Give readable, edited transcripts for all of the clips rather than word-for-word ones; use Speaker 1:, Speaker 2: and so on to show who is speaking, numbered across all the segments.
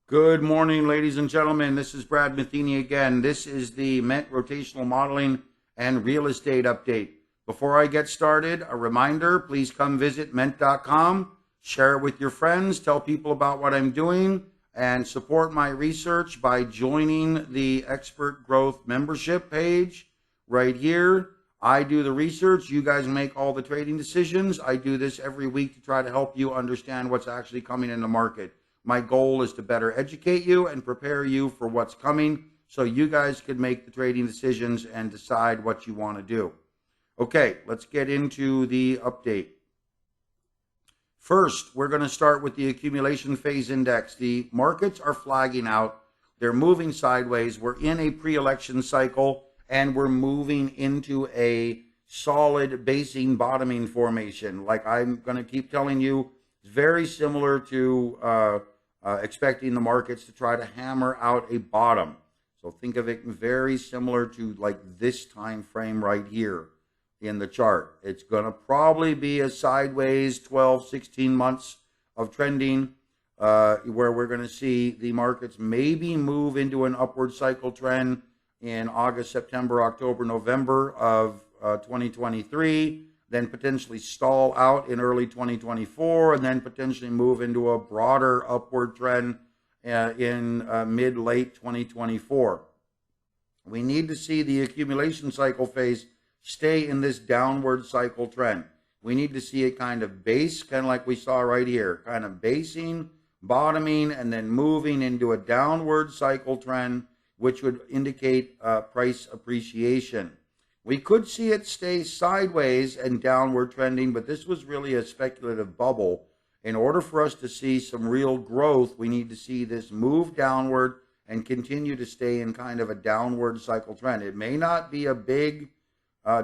Speaker 1: Good morning, ladies and gentlemen. This is Brad Matheny again. This is the MENT Rotational Modeling and Real Estate Update. Before I get started, a reminder, please come visit MENT.com, share it with your friends, tell people about what I'm doing, and support my research by joining the Expert Growth membership page right here. I do the research. You guys make all the trading decisions. I do this every week to try to help you understand what's actually coming in the market. My goal is to better educate you and prepare you for what's coming so you guys can make the trading decisions and decide what you want to do. Okay, let's get into the update. First, we're going to start with the accumulation phase index. The markets are flagging out. They're moving sideways. We're in a pre-election cycle, and we're moving into a solid basing bottoming formation. Like I'm going to keep telling you, it's very similar to expecting the markets to try to hammer out a bottom. So think of it very similar to like this time frame right here in the chart. It's going to probably be a sideways 12, 16 months of trending where we're going to see the markets maybe move into an upward cycle trend in August, September, October, November of 2023. Then potentially stall out in early 2024, and then potentially move into a broader upward trend in mid-late 2024. We need to see the accumulation cycle phase stay in this downward cycle trend. We need to see it kind of base, kind of like we saw right here, kind of basing, bottoming, and then moving into a downward cycle trend, which would indicate price appreciation. We could see it stay sideways and downward trending, but this was really a speculative bubble. In order for us to see some real growth, we need to see this move downward and continue to stay in kind of a downward cycle trend. It may not be a big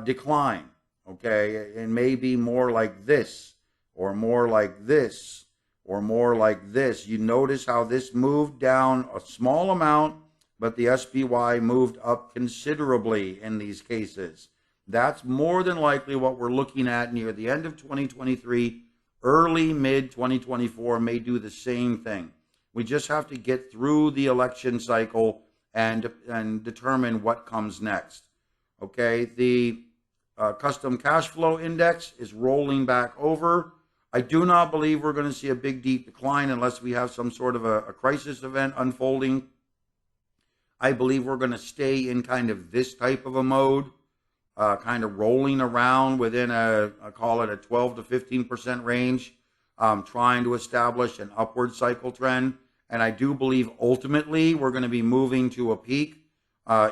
Speaker 1: decline, okay? It may be more like this, or more like this, or more like this. You notice how this moved down a small amount, but the SPY moved up considerably in these cases. That's more than likely what we're looking at near the end of 2023, early mid-2024 may do the same thing. We just have to get through the election cycle and determine what comes next. Okay, the custom cash flow index is rolling back over. I do not believe we're going to see a big, deep decline unless we have some sort of a crisis event unfolding. I believe we're going to stay in kind of this type of a mode, kind of rolling around within I call it a 12 to 15% range, trying to establish an upward cycle trend. And I do believe ultimately we're going to be moving to a peak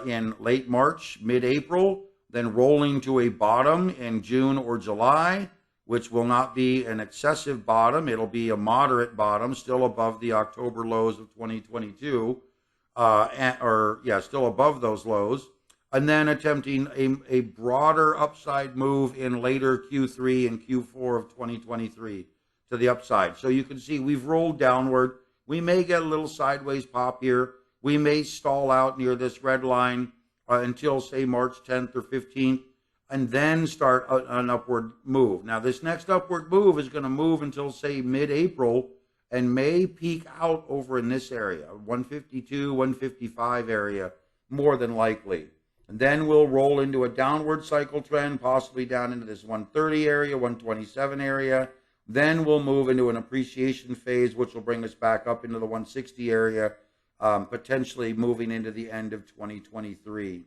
Speaker 1: in late March, mid-April, then rolling to a bottom in June or July, which will not be an excessive bottom. It'll be a moderate bottom, still above the October lows of 2022. Still above those lows, and then attempting a broader upside move in later Q3 and Q4 of 2023 to the upside. So you can see we've rolled downward. We may get a little sideways pop here. We may stall out near this red line until, say, March 10th or 15th, and then start an upward move. Now, this next upward move is going to move until, say, mid-April, and may peak out over in this area, 152, 155 area, more than likely. And then we'll roll into a downward cycle trend, possibly down into this 130 area, 127 area. Then we'll move into an appreciation phase, which will bring us back up into the 160 area, potentially moving into the end of 2023.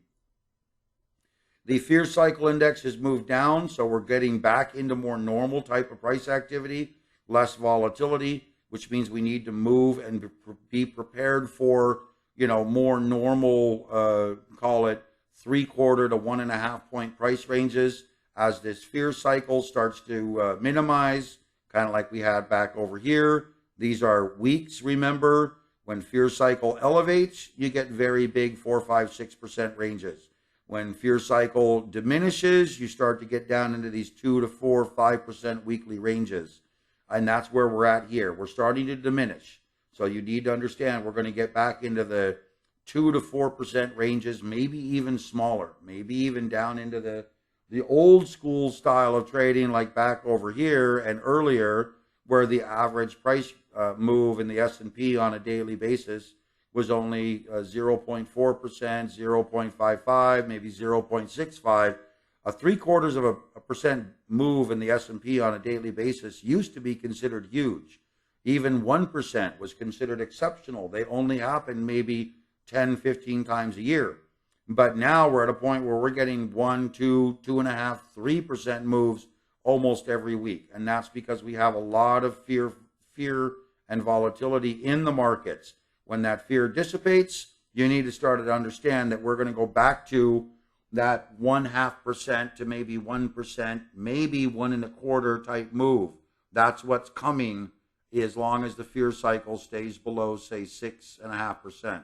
Speaker 1: The fear cycle index has moved down, so we're getting back into more normal type of price activity, less volatility, which means we need to move and be prepared for, more normal, call it 3/4 to 1.5 point price ranges as this fear cycle starts to minimize, kind of like we had back over here. These are weeks, remember. When fear cycle elevates, you get very big 4, 5, 6% ranges. When fear cycle diminishes, you start to get down into these 2 to 4, 5% weekly ranges. And that's where we're at here. We're starting to diminish. So you need to understand we're going to get back into the 2 to 4% ranges, maybe even smaller, maybe even down into the old school style of trading like back over here and earlier, where the average price move in the S&P on a daily basis was only 0.4%, 0.55, maybe 0.65. A 0.75% move in the S&P on a daily basis used to be considered huge. Even 1% was considered exceptional. They only happen maybe 10, 15 times a year. But now we're at a point where we're getting 1, 2, 2.5, 3% moves almost every week. And that's because we have a lot of fear and volatility in the markets. When that fear dissipates, you need to start to understand that we're going to go back to that 0.5% to maybe 1%, maybe 1.25% type move. That's what's coming as long as the fear cycle stays below, say, 6.5%.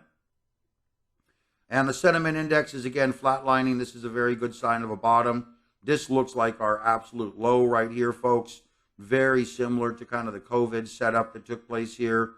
Speaker 1: And the sentiment index is again flatlining. This is a very good sign of a bottom. This looks like our absolute low right here, folks. Very similar to kind of the COVID setup that took place here.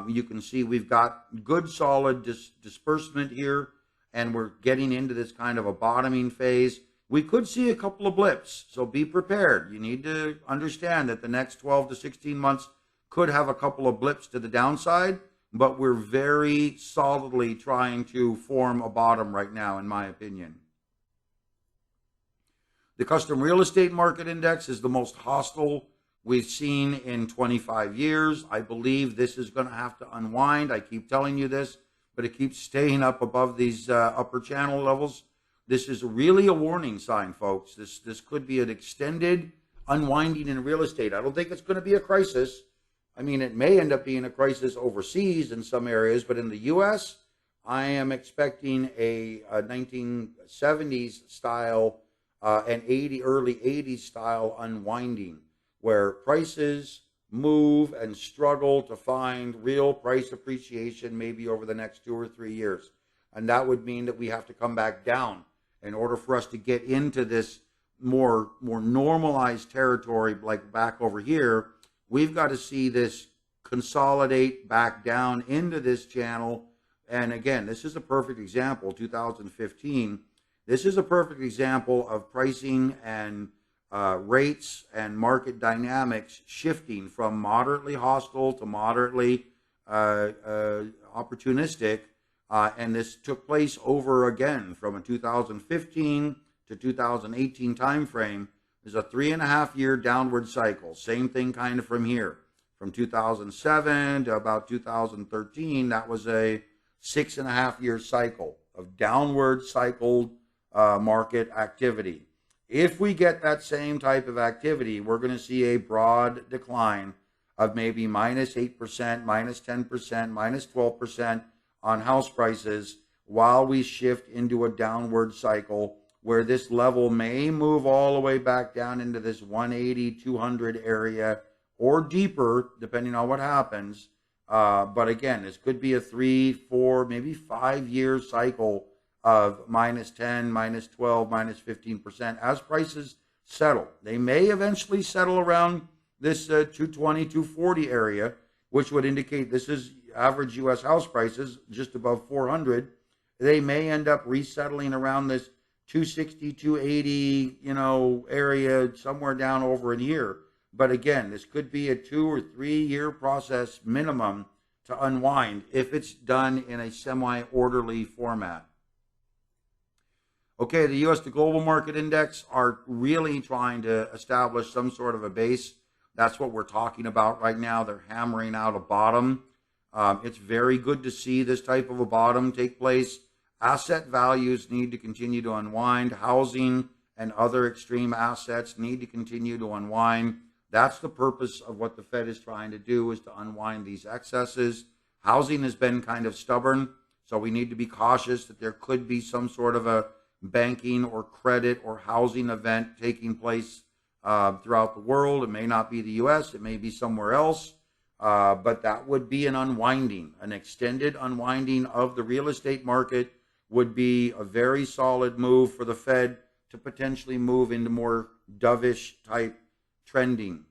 Speaker 1: You can see we've got good solid disbursement here, and we're getting into this kind of a bottoming phase. We could see a couple of blips, so be prepared. You need to understand that the next 12 to 16 months could have a couple of blips to the downside, but we're very solidly trying to form a bottom right now, in my opinion. The custom real estate market index is the most hostile we've seen in 25 years. I believe this is going to have to unwind. I keep telling you this, but it keeps staying up above these upper channel levels. This is really a warning sign, folks. This could be an extended unwinding in real estate. I don't think it's going to be a crisis. I mean, it may end up being a crisis overseas in some areas, but in the U.S., I am expecting a 1970s style and early 80s style unwinding, where prices move and struggle to find real price appreciation maybe over the next 2 or 3 years. And that would mean that we have to come back down in order for us to get into this more normalized territory, like back over here. We've got to see this consolidate back down into this channel. And again, this is a perfect example, 2015. This is a perfect example of pricing and rates and market dynamics shifting from moderately hostile to moderately opportunistic. And this took place over again from a 2015 to 2018 timeframe. There's a 3.5-year downward cycle. Same thing kind of from here. From 2007 to about 2013, that was a 6.5-year cycle of downward cycled market activity. If we get that same type of activity, we're going to see a broad decline of maybe -8%, -10%, -12% on house prices while we shift into a downward cycle where this level may move all the way back down into this 180, 200 area or deeper, depending on what happens. But again, this could be a 3, 4, maybe 5-year cycle of -10, -12, -15% as prices settle. They may eventually settle around this 220, 240 area, which would indicate this is average U.S. house prices just above 400. They may end up resettling around this 260, 280, area somewhere down over in here. But again, this could be a 2 or 3 year process minimum to unwind if it's done in a semi-orderly format. Okay, the U.S. to global market index are really trying to establish some sort of a base. That's what we're talking about right now. They're hammering out a bottom. It's very good to see this type of a bottom take place. Asset values need to continue to unwind. Housing and other extreme assets need to continue to unwind. That's the purpose of what the Fed is trying to do, is to unwind these excesses. Housing has been kind of stubborn, so we need to be cautious that there could be some sort of a banking or credit or housing event taking place throughout the world. It may not be the U.S., it may be somewhere else, but that would be an unwinding. An extended unwinding of the real estate market would be a very solid move for the Fed to potentially move into more dovish type trending.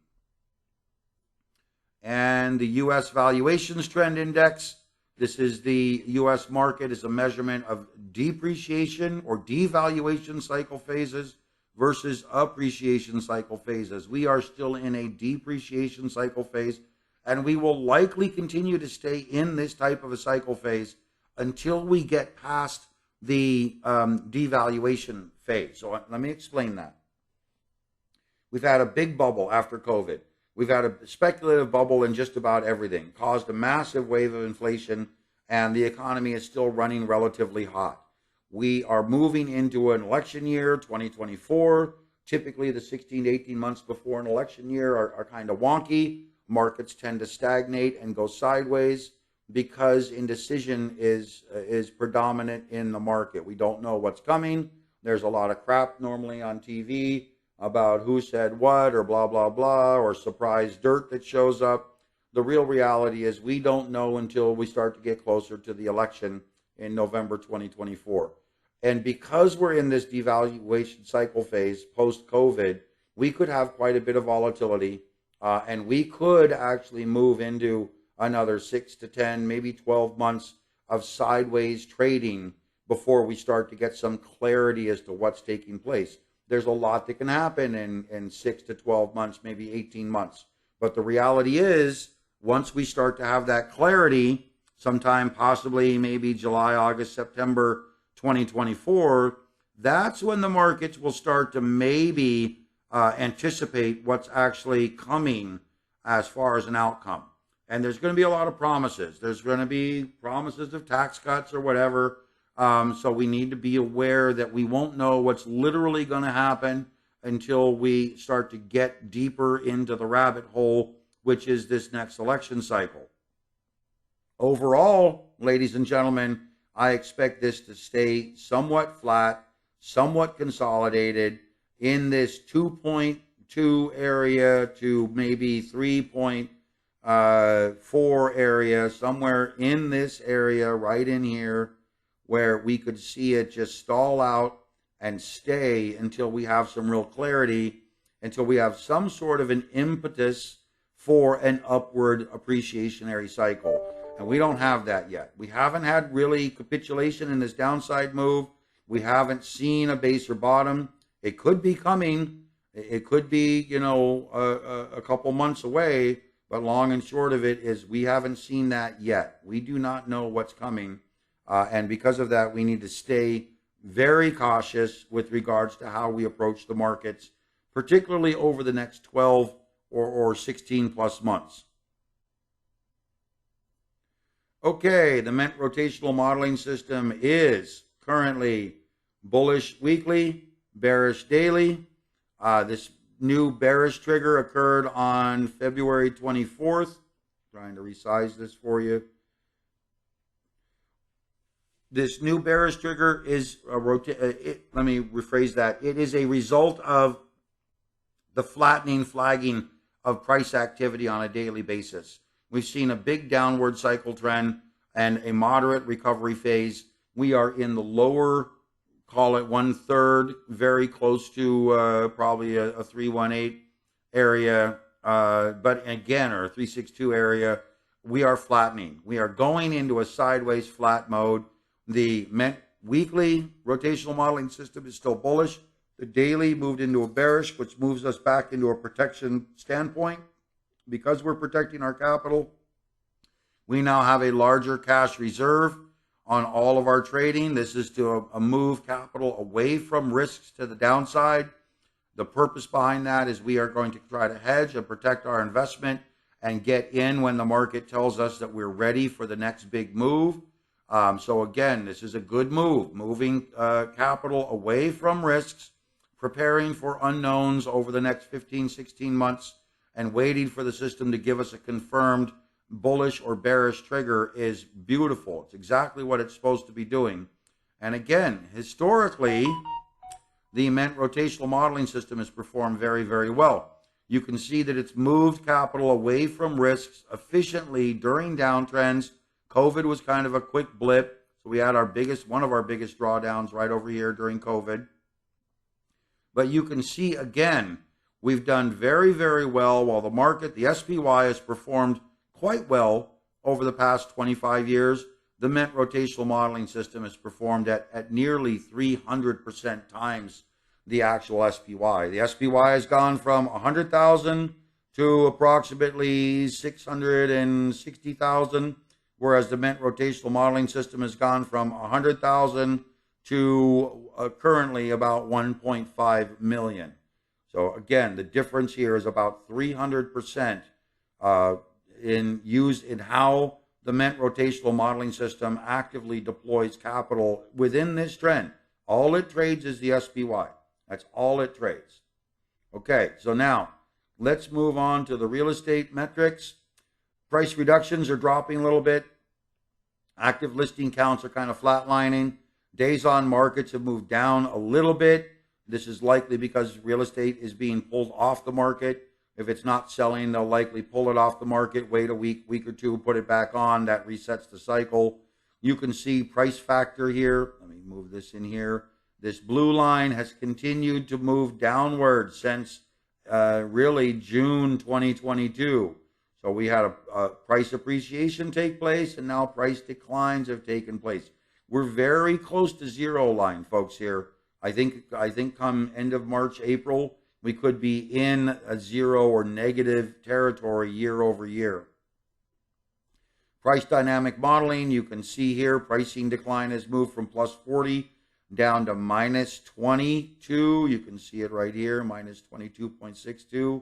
Speaker 1: And the U.S. Valuations Trend Index, this is the U.S. market, is a measurement of depreciation or devaluation cycle phases versus appreciation cycle phases. We are still in a depreciation cycle phase, and we will likely continue to stay in this type of a cycle phase until we get past the devaluation phase. So let me explain that. We've had a big bubble after COVID. We've had a speculative bubble in just about everything, caused a massive wave of inflation, and the economy is still running relatively hot. We are moving into an election year, 2024. Typically, the 16 to 18 months before an election year are kind of wonky. Markets tend to stagnate and go sideways because indecision is predominant in the market. We don't know what's coming. There's a lot of crap normally on TV about who said what or blah, blah, blah, or surprise dirt that shows up. The real reality is we don't know until we start to get closer to the election in November 2024. And because we're in this devaluation cycle phase post-COVID, we could have quite a bit of volatility, and we could actually move into another 6 to 10, maybe 12 months of sideways trading before we start to get some clarity as to what's taking place. There's a lot that can happen in 6 to 12 months, maybe 18 months. But the reality is, once we start to have that clarity, sometime possibly maybe July, August, September 2024, that's when the markets will start to maybe anticipate what's actually coming as far as an outcome. And there's going to be a lot of promises. There's going to be promises of tax cuts or whatever. So we need to be aware that we won't know what's literally going to happen until we start to get deeper into the rabbit hole, which is this next election cycle. Overall, ladies and gentlemen, I expect this to stay somewhat flat, somewhat consolidated in this 2.2 area to maybe 3.4 area, somewhere in this area, right in here, where we could see it just stall out and stay until we have some real clarity, until we have some sort of an impetus for an upward appreciationary cycle. And we don't have that yet. We haven't had really capitulation in this downside move. We haven't seen a base or bottom. It could be coming. It could be, a couple months away. But long and short of it is we haven't seen that yet. We do not know what's coming. And because of that, we need to stay very cautious with regards to how we approach the markets, particularly over the next 12 or 16 plus months. Okay, the MENT Rotational Modeling System is currently bullish weekly, bearish daily. This new bearish trigger occurred on February 24th. Trying to resize this for you. This new bearish trigger is let me rephrase that. It is a result of the flagging of price activity on a daily basis. We've seen a big downward cycle trend and a moderate recovery phase. We are in the lower, call it 1/3, very close to probably a 318 area, but again, or a 362 area. We are flattening. We are going into a sideways flat mode. The MENT weekly rotational modeling system is still bullish. The daily moved into a bearish, which moves us back into a protection standpoint. Because we're protecting our capital, we now have a larger cash reserve on all of our trading. This is to move capital away from risks to the downside. The purpose behind that is we are going to try to hedge and protect our investment and get in when the market tells us that we're ready for the next big move. So again, this is a good move, moving capital away from risks, preparing for unknowns over the next 15, 16 months, and waiting for the system to give us a confirmed bullish or bearish trigger is beautiful. It's exactly what it's supposed to be doing. And again, historically, the MENT Rotational Modeling System has performed very, very well. You can see that it's moved capital away from risks efficiently during downtrends. COVID was kind of a quick blip. So we had one of our biggest drawdowns right over here during COVID. But you can see again, we've done very, very well while the market, the SPY, has performed quite well over the past 25 years. The MENT Rotational Modeling System has performed at nearly 300% times the actual SPY. The SPY has gone from 100,000 to approximately 660,000, whereas the MENT Rotational Modeling System has gone from 100,000 to currently about 1.5 million. So again, the difference here is about 300% in how the MENT Rotational Modeling System actively deploys capital within this trend. All it trades is the SPY. That's all it trades. Okay, so now let's move on to the real estate metrics. Price reductions are dropping a little bit. Active listing counts are kind of flatlining. Days on markets have moved down a little bit. This is likely because real estate is being pulled off the market. If it's not selling, they'll likely pull it off the market, wait a week or two, put it back on. That resets the cycle. You can see price factor here. Let me move this in here. This blue line has continued to move downward since really June 2022. So we had a price appreciation take place, and now price declines have taken place. We're very close to zero line, folks, here. I think come end of March, April, we could be in a zero or negative territory year over year. Price dynamic modeling, you can see here, pricing decline has moved from plus 40 down to minus 22. You can see it right here, minus 22.62.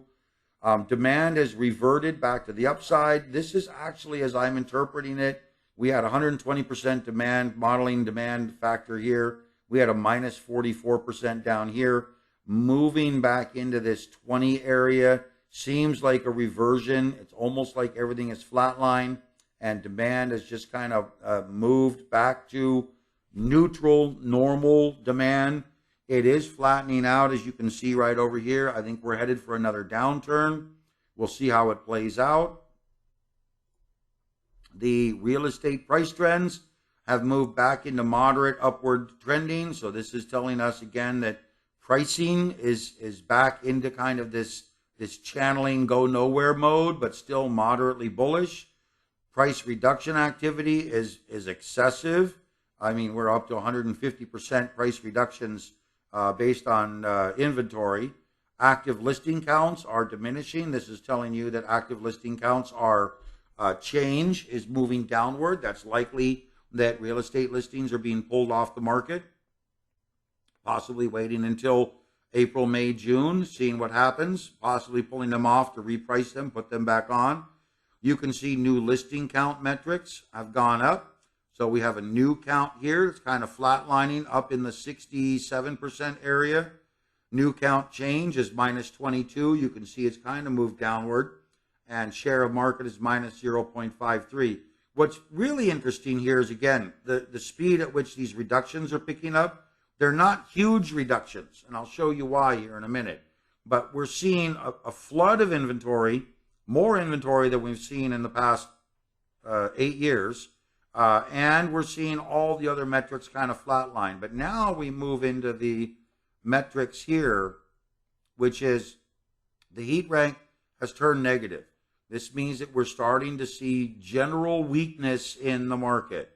Speaker 1: Demand has reverted back to the upside. This is actually, as I'm interpreting it, we had 120% demand, modeling demand factor here. We had a minus 44% down here. Moving back into this 20 area seems like a reversion. It's almost like everything is flatline, and demand has just kind of moved back to neutral, normal demand. It is flattening out, as you can see right over here. I think we're headed for another downturn. We'll see how it plays out. The real estate price trends have moved back into moderate upward trending. So this is telling us again that pricing is back into kind of this channeling go nowhere mode, but still moderately bullish. Price reduction activity is excessive. I mean, we're up to 150% price reductions based on inventory. Active listing counts are diminishing. This is telling you that active listing counts are change is moving downward. That's likely that real estate listings are being pulled off the market, possibly waiting until April, May, June, seeing what happens, possibly pulling them off to reprice them, put them back on. You can see new listing count metrics have gone up. So we have a new count here. It's kind of flatlining up in the 67% area. New count change is minus 22. You can see it's kind of moved downward. And share of market is minus 0.53. What's really interesting here is, again, the speed at which these reductions are picking up. They're not huge reductions, and I'll show you why here in a minute. But we're seeing a flood of inventory, more inventory than we've seen in the past 8 years. And we're seeing all the other metrics kind of flatline. But now we move into the metrics here, which is the heat rank has turned negative. This means that we're starting to see general weakness in the market.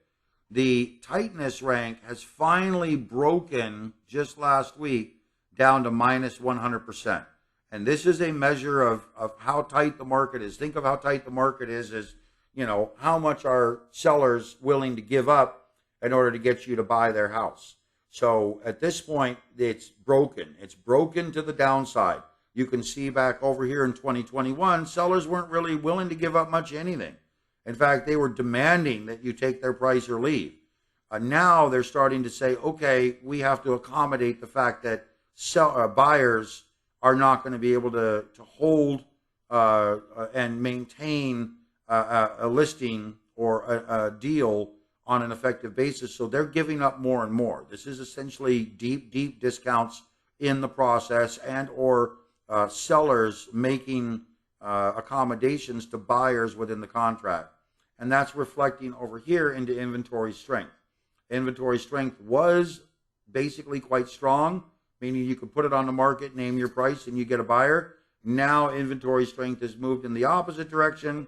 Speaker 1: The tightness rank has finally broken just last week down to minus 100%. And this is a measure of how tight the market is. Think of how tight the market is as, you know, how much are sellers willing to give up in order to get you to buy their house. So at this point, it's broken. It's broken to the downside. You can see back over here in 2021, sellers weren't really willing to give up much anything. In fact, they were demanding that you take their price or leave. Now they're starting to say, okay, we have to accommodate the fact that buyers are not going to be able to hold and maintain a listing or a deal on an effective basis. So they're giving up more and more. This is essentially deep discounts in the process, and or sellers making accommodations to buyers within the contract. And that's reflecting over here into inventory strength. Inventory strength was basically quite strong, meaning you could put it on the market, name your price, and you get a buyer. Now inventory strength has moved in the opposite direction,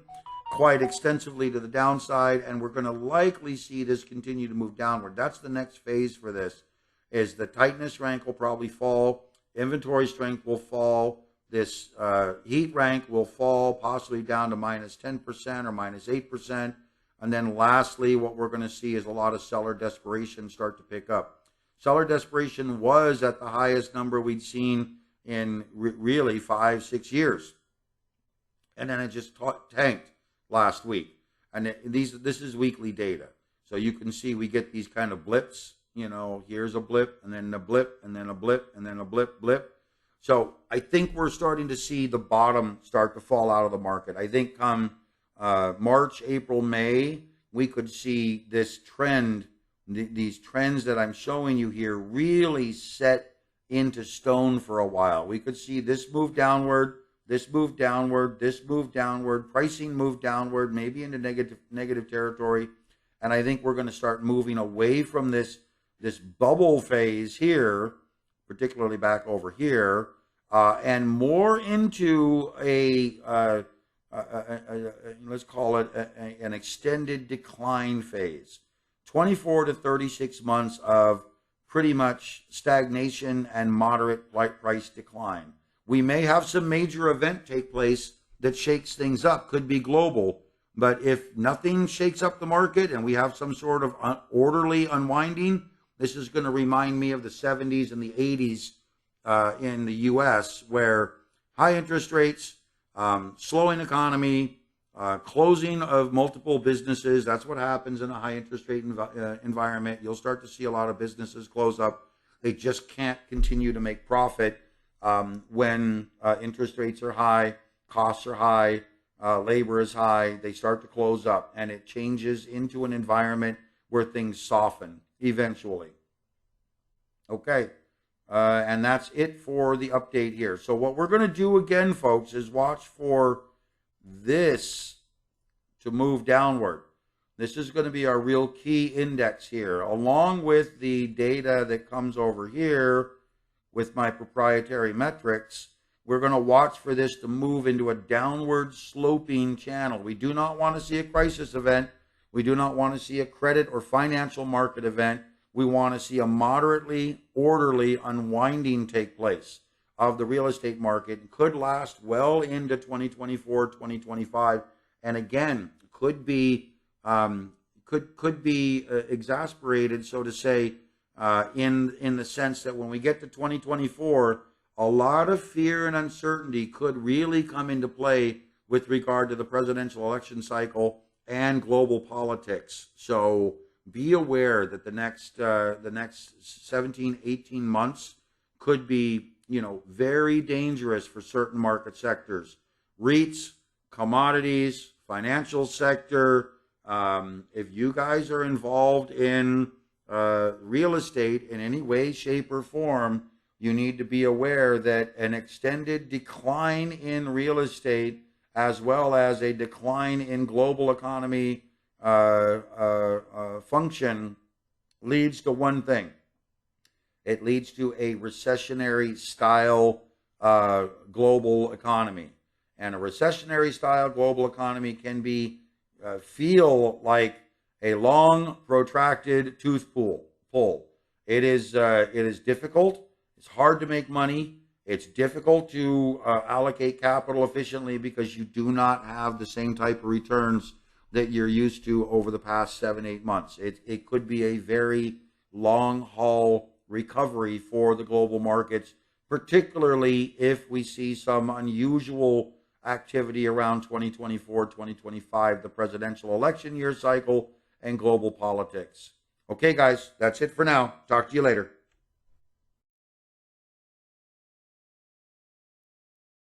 Speaker 1: quite extensively to the downside, and we're going to likely see this continue to move downward. That's the next phase for this, is the tightness rank will probably fall, inventory strength will fall, this heat rank will fall possibly down to minus 10% or minus 8%. And then lastly, what we're going to see is a lot of seller desperation start to pick up. Seller desperation was at the highest number we'd seen in really 5-6 years. And then it just tanked last week. And this is weekly data. So you can see we get these kind of blips. You know, here's a blip, and then a blip, and then a blip, and then a blip. So I think we're starting to see the bottom start to fall out of the market. I think come March, April, May, we could see this trend, these trends that I'm showing you here really set into stone for a while. We could see this move downward, this move downward, this move downward, pricing move downward, maybe into negative territory. And I think we're going to start moving away from this bubble phase here, particularly back over here, and more into let's call it an extended decline phase. 24 to 36 months of pretty much stagnation and moderate price decline. We may have some major event take place that shakes things up, could be global, but if nothing shakes up the market and we have some sort of orderly unwinding, this is going to remind me of the 70s and the 80s in the U.S., where high interest rates, slowing economy, closing of multiple businesses. That's what happens in a high interest rate environment. You'll start to see a lot of businesses close up. They just can't continue to make profit when interest rates are high, costs are high, labor is high. They start to close up, and it changes into an environment where things soften eventually. Okay. And that's it for the update here. So what we're going to do again, folks, is watch for this to move downward. This is going to be our real key index here, along with the data that comes over here with my proprietary metrics. We're going to watch for this to move into a downward sloping channel. We do not want to see a crisis event. We do not want to see a credit or financial market event. We want to see a moderately orderly unwinding take place of the real estate market. It could last well into 2024, 2025, and again, could be exasperated, so to say, in the sense that when we get to 2024, a lot of fear and uncertainty could really come into play with regard to the presidential election cycle and global politics. So be aware that the next 17, 18 months could be, very dangerous for certain market sectors. REITs, commodities, financial sector. If you guys are involved in real estate in any way, shape, or form, you need to be aware that an extended decline in real estate, as well as a decline in global economy function, leads to one thing. It leads to a recessionary style global economy. And a recessionary style global economy can be feel like a long, protracted tooth pull. It is difficult. It's hard to make money. It's difficult to allocate capital efficiently because you do not have the same type of returns that you're used to over the past 7-8 months. It could be a very long haul recovery for the global markets, particularly if we see some unusual activity around 2024, 2025, the presidential election year cycle, and global politics. Okay, guys, that's it for now. Talk to you later.